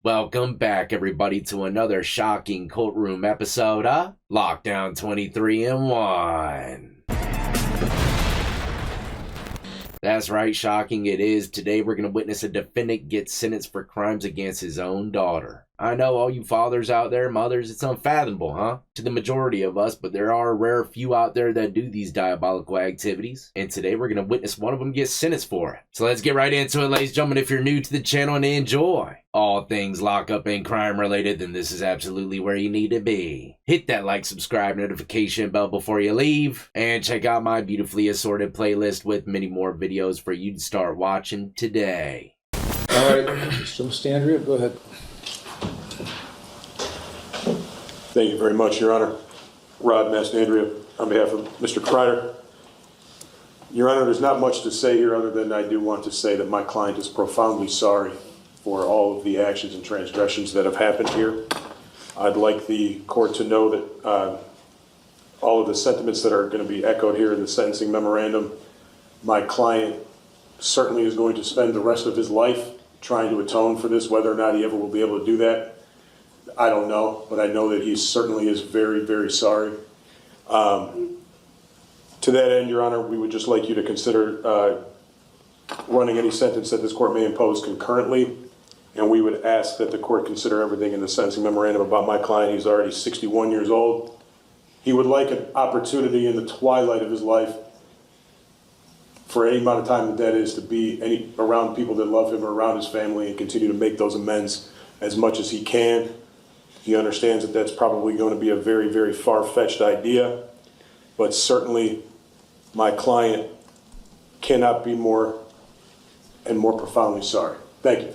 Welcome back, everybody, to another shocking courtroom episode of Lockdown 23 in 1. That's right, shocking it is. Today we're going to witness a defendant get sentenced for crimes against his own daughter. I know all you fathers out there, mothers, it's unfathomable, huh? To the majority of us, but there are a rare few out there that do these diabolical activities. And today we're going to witness one of them get sentenced for it. So let's get right into it, ladies and gentlemen. If you're new to the channel and enjoy all things lockup and crime related, then this is absolutely where you need to be. Hit that like, subscribe, notification bell before you leave. And check out my beautifully assorted playlist with many more videos for you to start watching today. All right, Mr. Mastandrea, go ahead. Thank you very much, Your Honor. Rod Mastandrea on behalf of Mr. Cries. Your Honor, there's not much to say here other than I do want to say that my client is profoundly sorry for all of the actions and transgressions that have happened here. I'd like the court to know that all of the sentiments that are going to be echoed here in the sentencing memorandum, my client certainly is going to spend the rest of his life trying to atone for this. Whether or not he ever will be able to do that, I don't know, but I know that he certainly is very, very sorry. To that end, Your Honor, we would just like you to consider running any sentence that this court may impose concurrently, and we would ask that the court consider everything in the sentencing memorandum about my client. He's already 61 years old. He would like an opportunity in the twilight of his life, for any amount of time that is, to be around people that love him or around his family and continue to make those amends as much as he can. He understands that that's probably going to be a very, very far-fetched idea, but certainly my client cannot be more and more profoundly sorry. Thank you.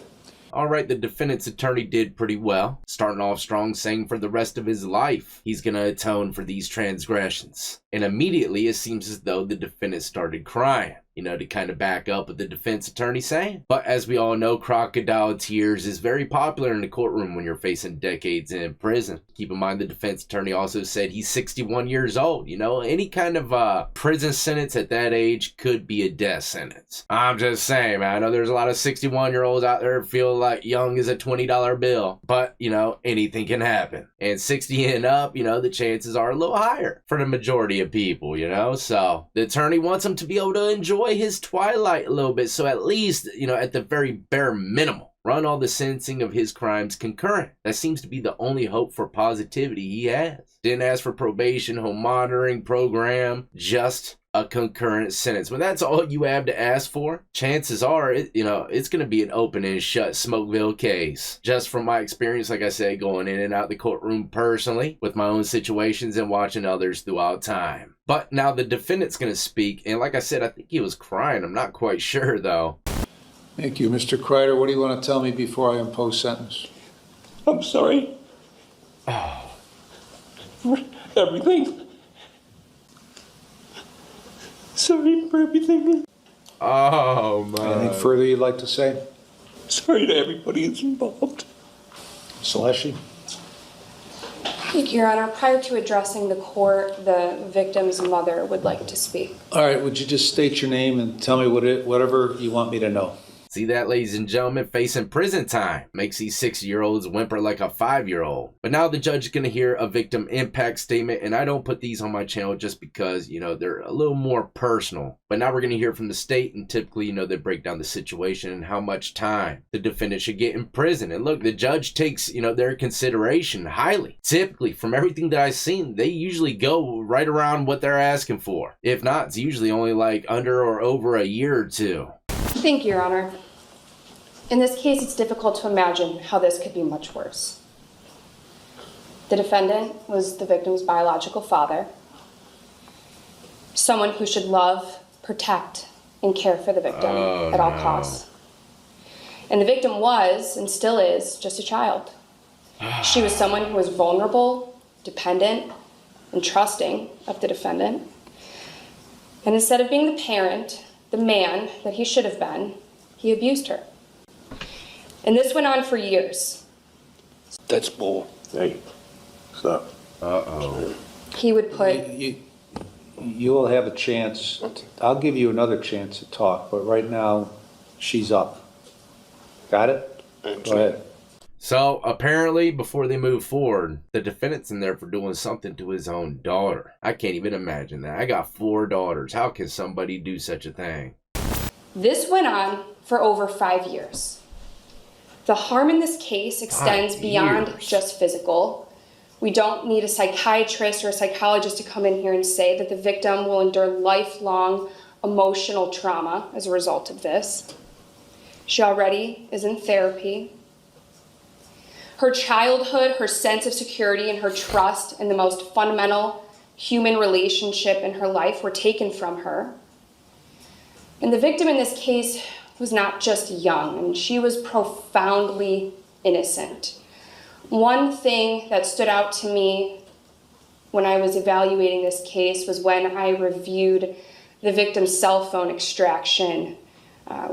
All right, the defendant's attorney did pretty well, starting off strong, saying for the rest of his life, he's going to atone for these transgressions. And immediately, it seems as though the defendant started crying, to kind of back up what the defense attorney saying. But as we all know, crocodile tears is very popular in the courtroom when you're facing decades in prison. Keep in mind, the defense attorney also said he's 61 years old. Any kind of prison sentence at that age could be a death sentence. I'm just saying, man, I know there's a lot of 61-year-olds out there who feel like young as a $20 bill. But, anything can happen. And 60 and up, the chances are a little higher for the majority of people, So the attorney wants him to be able to enjoy his twilight a little bit, so at least, at the very bare minimum, run all the sentencing of his crimes concurrent. That seems to be the only hope for positivity he has. Didn't ask for probation, home monitoring program, just a concurrent sentence. When that's all you have to ask for, chances are, it's going to be an open and shut Smokeville case. Just from my experience, like I said, going in and out the courtroom personally, with my own situations and watching others throughout time. But now the defendant's going to speak, and like I said, I think he was crying. I'm not quite sure, though. Thank you. Mr. Cries, what do you want to tell me before I impose sentence? I'm sorry for everything. Sorry for everything. Oh, man. Anything further you'd like to say? Sorry to everybody that's involved. Celeste? Thank you, Your Honor. Prior to addressing the court, the victim's mother would like to speak. All right, would you just state your name and tell me whatever you want me to know? See that, ladies and gentlemen? Facing prison time makes these 60-year-olds whimper like a 5-year-old. But now the judge is going to hear a victim impact statement, and I don't put these on my channel just because, they're a little more personal. But now we're going to hear from the state, and typically, they break down the situation and how much time the defendant should get in prison. And look, the judge takes, their consideration highly. Typically, from everything that I've seen, they usually go right around what they're asking for. If not, it's usually only like under or over a year or two. Thank you, Your Honor. In this case, it's difficult to imagine how this could be much worse. The defendant was the victim's biological father, someone who should love, protect, and care for the victim at all costs. And the victim was, and still is, just a child. She was someone who was vulnerable, dependent, and trusting of the defendant. And instead of being the parent, the man that he should have been, he abused her. And this went on for years. That's bull. Hey, stop. Uh-oh. He would put... You will have a chance. I'll give you another chance to talk, but right now, she's up. Got it? Go ahead. So, apparently, before they move forward, the defendant's in there for doing something to his own daughter. I can't even imagine that. I got 4 daughters. How can somebody do such a thing? This went on for over 5 years. The harm in this case extends beyond just physical. We don't need a psychiatrist or a psychologist to come in here and say that the victim will endure lifelong emotional trauma as a result of this. She already is in therapy. Her childhood, her sense of security, and her trust in the most fundamental human relationship in her life were taken from her. And the victim in this case was not just young, and she was profoundly innocent. One thing that stood out to me when I was evaluating this case was when I reviewed the victim's cell phone extraction,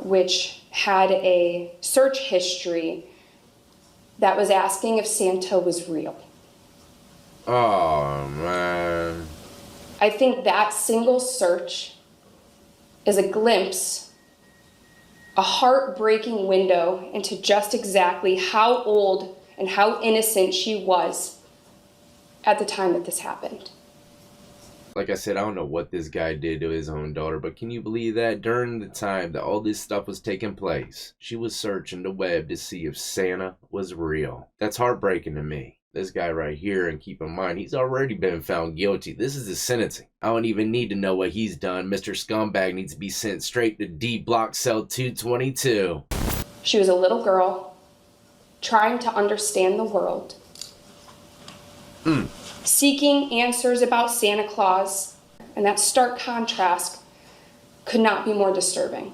which had a search history that was asking if Santa was real. Oh, man. I think that single search is a glimpse, a heartbreaking window into just exactly how old and how innocent she was at the time that this happened. Like I said, I don't know what this guy did to his own daughter, but can you believe that during the time that all this stuff was taking place, she was searching the web to see if Santa was real? That's heartbreaking to me. This guy right here, and keep in mind, he's already been found guilty. This is his sentencing. I don't even need to know what he's done. Mr. Scumbag needs to be sent straight to D Block Cell 222. She was a little girl trying to understand the world. Seeking answers about Santa Claus, and that stark contrast could not be more disturbing.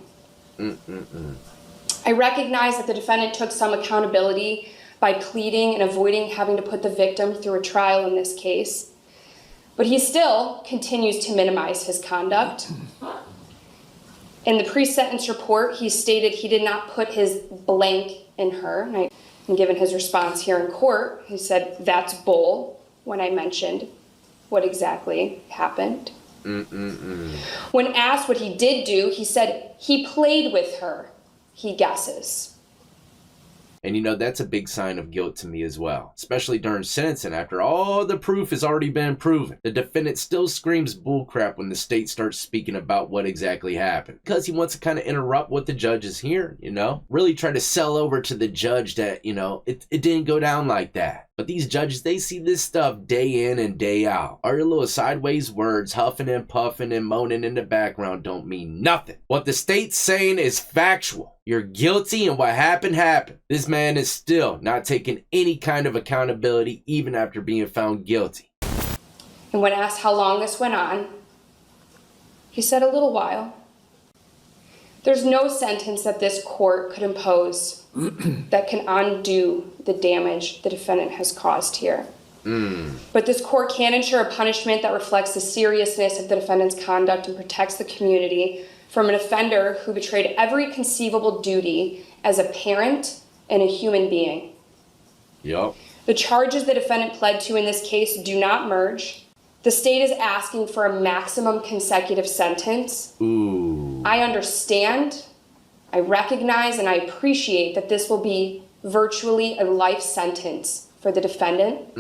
I recognize that the defendant took some accountability by pleading and avoiding having to put the victim through a trial in this case, but he still continues to minimize his conduct. In the pre-sentence report, he stated he did not put his blank in her, and given his response here in court, he said, "That's bull," when I mentioned what exactly happened. When asked what he did do, he said he played with her, he guesses. And you know, that's a big sign of guilt to me as well, especially during sentencing after all the proof has already been proven. The defendant still screams bullcrap when the state starts speaking about what exactly happened, because he wants to kind of interrupt what the judge is hearing, you know? Really try to sell over to the judge that, you know, it didn't go down like that. But these judges, they see this stuff day in and day out. All your little sideways words, huffing and puffing and moaning in the background don't mean nothing. What the state's saying is factual. You're guilty and what happened, happened. This man is still not taking any kind of accountability even after being found guilty. And when asked how long this went on, he said a little while. There's no sentence that this court could impose that can undo the damage the defendant has caused here. But this court can ensure a punishment that reflects the seriousness of the defendant's conduct and protects the community from an offender who betrayed every conceivable duty as a parent and a human being. Yup. The charges the defendant pled to in this case do not merge. The state is asking for a maximum consecutive sentence. Ooh. I understand, I recognize, and I appreciate that this will be virtually a life sentence for the defendant.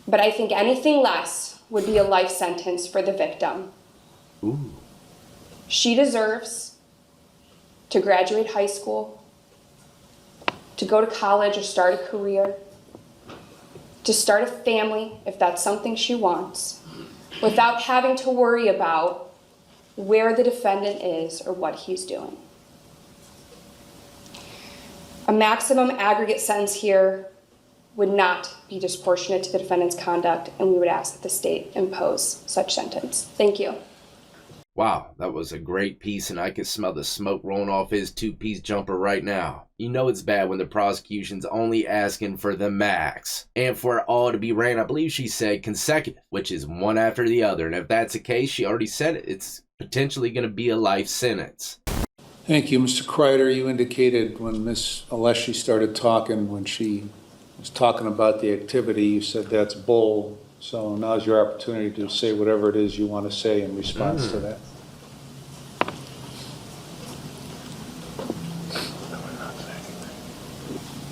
But I think anything less would be a life sentence for the victim. Ooh. She deserves to graduate high school, to go to college or start a career, to start a family if that's something she wants, without having to worry about where the defendant is or what he's doing. A maximum aggregate sentence here would not be disproportionate to the defendant's conduct, and we would ask that the state impose such sentence. Thank you. Wow, that was a great piece, and I can smell the smoke rolling off his two-piece jumper right now. You know it's bad when the prosecution's only asking for the max. And for it all to be ran, I believe she said consecutive, which is one after the other. And if that's the case, she already said it, it's potentially going to be a life sentence. Thank you, Mr. Kreider. You indicated when Ms. Alessi started talking, when she was talking about the activity, you said that's bull. So now's your opportunity to say whatever it is you want to say in response to that.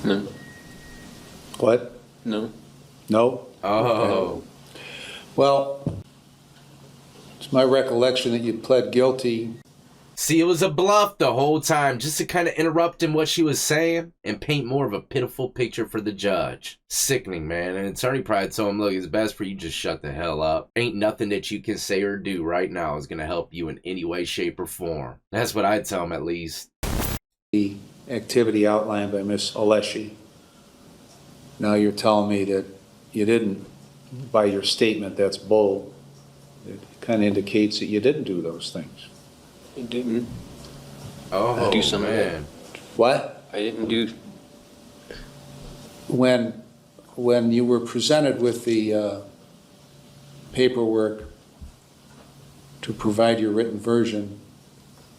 No. What? No. No? Oh. Well, it's my recollection that you pled guilty. See, it was a bluff the whole time, just to kind of interrupt in what she was saying and paint more of a pitiful picture for the judge. Sickening, man. And attorney probably told him, look, it's best for you just shut the hell up. Ain't nothing that you can say or do right now is going to help you in any way, shape, or form. That's what I'd tell him, at least. The activity outlined by Miss Alessi. Now you're telling me that you didn't, by your statement, that's bull. It kind of indicates that you didn't do those things. I didn't. Oh, do some of man. What? I didn't do. When you were presented with the paperwork to provide your written version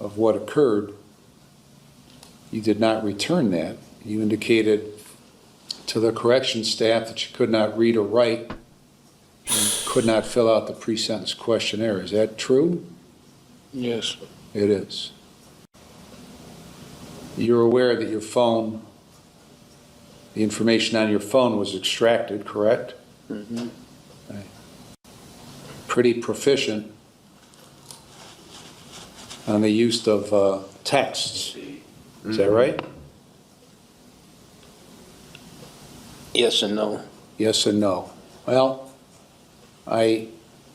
of what occurred, you did not return that. You indicated to the corrections staff that you could not read or write and could not fill out the pre-sentence questionnaire. Is that true? Yes. It is. You're aware that your phone, the information on your phone was extracted, correct? Mm-hmm. Right. Pretty proficient on the use of texts. Is that right? Yes and no. Yes and no. Well,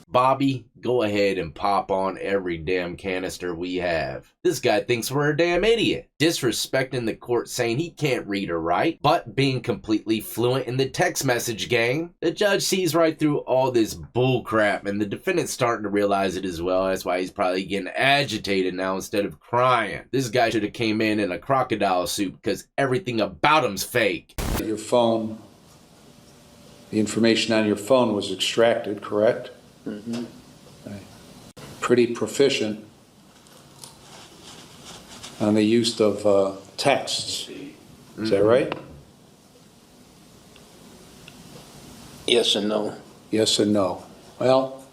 Bobby, go ahead and pop on every damn canister we have. This guy thinks we're a damn idiot. Disrespecting the court, saying he can't read or write, but being completely fluent in the text message game. The judge sees right through all this bullcrap, and the defendant's starting to realize it as well. That's why he's probably getting agitated now instead of crying. This guy should have came in a crocodile suit because everything about him's fake. your phone, the information on your phone was extracted, correct? Mm-hmm. Right. Pretty proficient on the use of texts. Is that right? Yes and no. Yes and no. Well,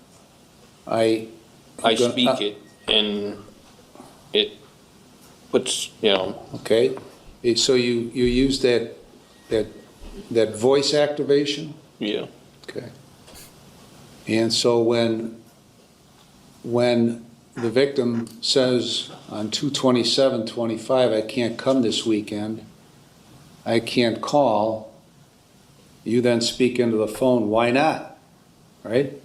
I speak it, and it puts, Okay. So you use that voice activation? yeah. Okay. And so when the victim says on 2/27/25, I can't come this weekend, I can't call, you then speak into the phone, why not? Right?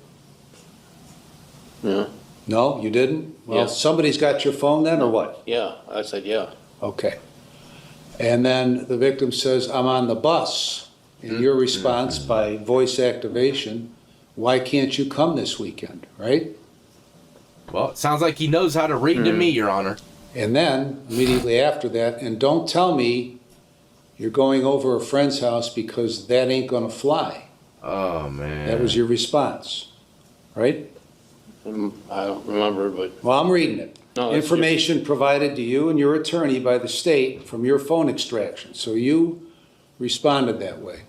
Yeah. No, you didn't? Well, Yeah. somebody's got your phone then, or what? Yeah. I said yeah. Okay. And then the victim says, I'm on the bus. And your response by voice activation, why can't you come this weekend, right? Well, it sounds like he knows how to read to me, Your Honor. And then, immediately after that, and don't tell me you're going over a friend's house because that ain't gonna fly. Oh, man. That was your response, right? I don't remember, but Well, I'm reading it. No, that's Information provided to you and your attorney by the state from your phone extraction. So you responded that way.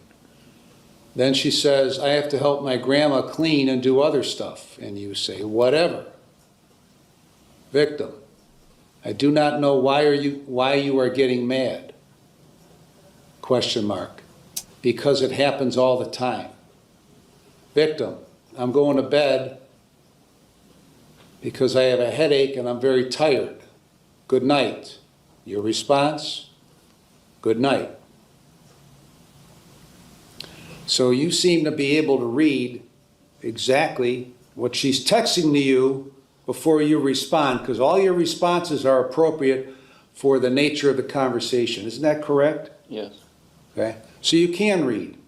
Then she says, I have to help my grandma clean and do other stuff. And you say, whatever. Victim, I do not know why you are getting mad. Question mark. Because it happens all the time. Victim, I'm going to bed because I have a headache and I'm very tired. Good night. Your response? Good night. So you seem to be able to read exactly what she's texting to you before you respond, because all your responses are appropriate for the nature of the conversation. Isn't that correct? yes. Okay. So you can read.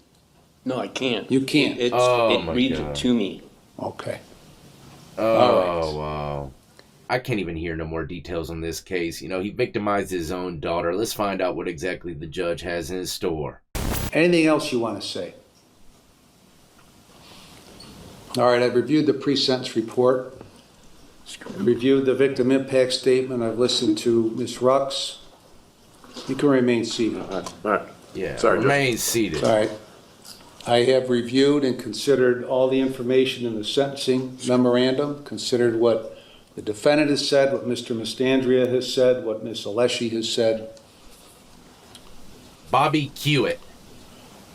No, I can't. You can't. It my reads God. it to me. Okay. Oh, All right. wow. I can't even hear no more details on this case. You know, he victimized his own daughter. Let's find out what exactly the judge has in his store. Anything else you want to say? All right, I've reviewed the pre-sentence report. Reviewed the victim impact statement. I've listened to Ms. Rux. You can remain seated. All right. Yeah, Sorry, Judge. remain seated. All right. I have reviewed and considered all the information in the sentencing memorandum, considered what the defendant has said, what Mr. Mastandrea has said, what Ms. Alessi has said. Bobby, cue it.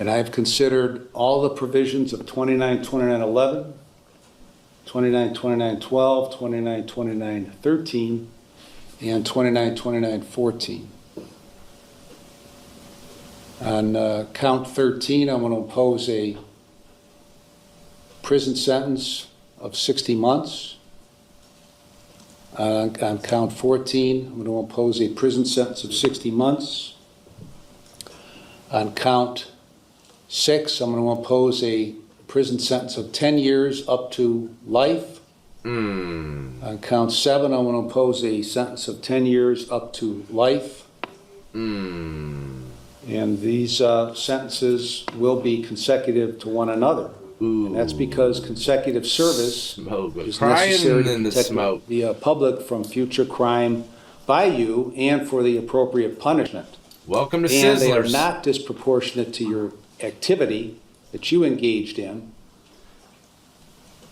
And I have considered all the provisions of 292911, 292912, 292913, and 292914. On count 13, I'm going to impose a prison sentence of 60 months. On count 14, I'm going to impose a prison sentence of 60 months. On count 6, I'm going to impose a prison sentence of 10 years up to life. On count 7, I'm going to impose a sentence of 10 years up to life. And these sentences will be consecutive to one another. And that's because consecutive service is necessary to protect the public from future crime by you and for the appropriate punishment. Welcome to And they are Sizzlers. not disproportionate to your activity that you engaged in.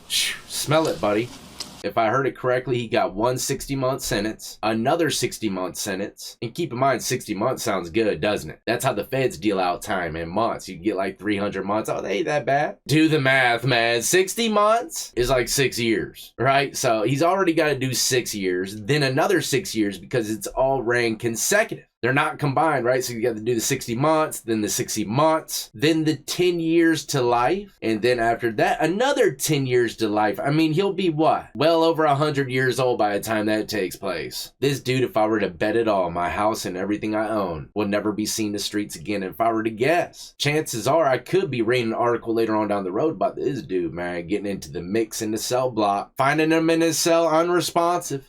Smell it, buddy. If I heard it correctly, he got one 60-month sentence, another 60-month sentence. And keep in mind, 60 months sounds good, doesn't it? That's how the feds deal out time in months. You get like 300 months. Oh, they ain't that bad. Do the math, man. 60 months is like 6 years, right? So he's already got to do 6 years, then another 6 years because it's all ran consecutive. They're not combined, right? So you got to do the 60 months, then the 60 months, then the 10 years to life. And then after that, another 10 years to life. I mean, he'll be what? Well over 100 years old by the time that takes place. This dude, if I were to bet it all, my house and everything I own will never be seen the streets again. If I were to guess, chances are I could be reading an article later on down the road about this dude, man, getting into the mix in the cell block, finding him in his cell unresponsive.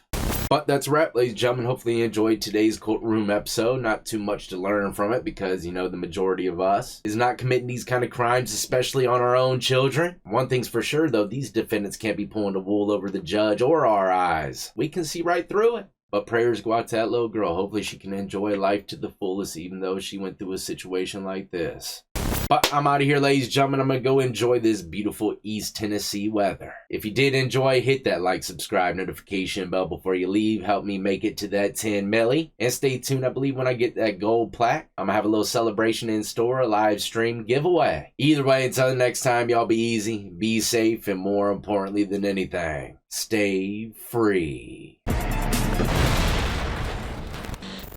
But that's a wrap, ladies and gentlemen. Hopefully you enjoyed today's courtroom episode. Not too much to learn from it because, you know, the majority of us is not committing these kind of crimes, especially on our own children. One thing's for sure, though, these defendants can't be pulling the wool over the judge or our eyes. We can see right through it. But prayers go out to that little girl. Hopefully she can enjoy life to the fullest, even though she went through a situation like this. But I'm out of here, ladies and gentlemen. I'm going to go enjoy this beautiful East Tennessee weather. If you did enjoy, hit that like, subscribe, notification bell before you leave. Help me make it to that 10 milli. And stay tuned. I believe when I get that gold plaque, I'm going to have a little celebration in store, a live stream giveaway. Either way, until the next time, y'all be easy, be safe, and more importantly than anything, stay free.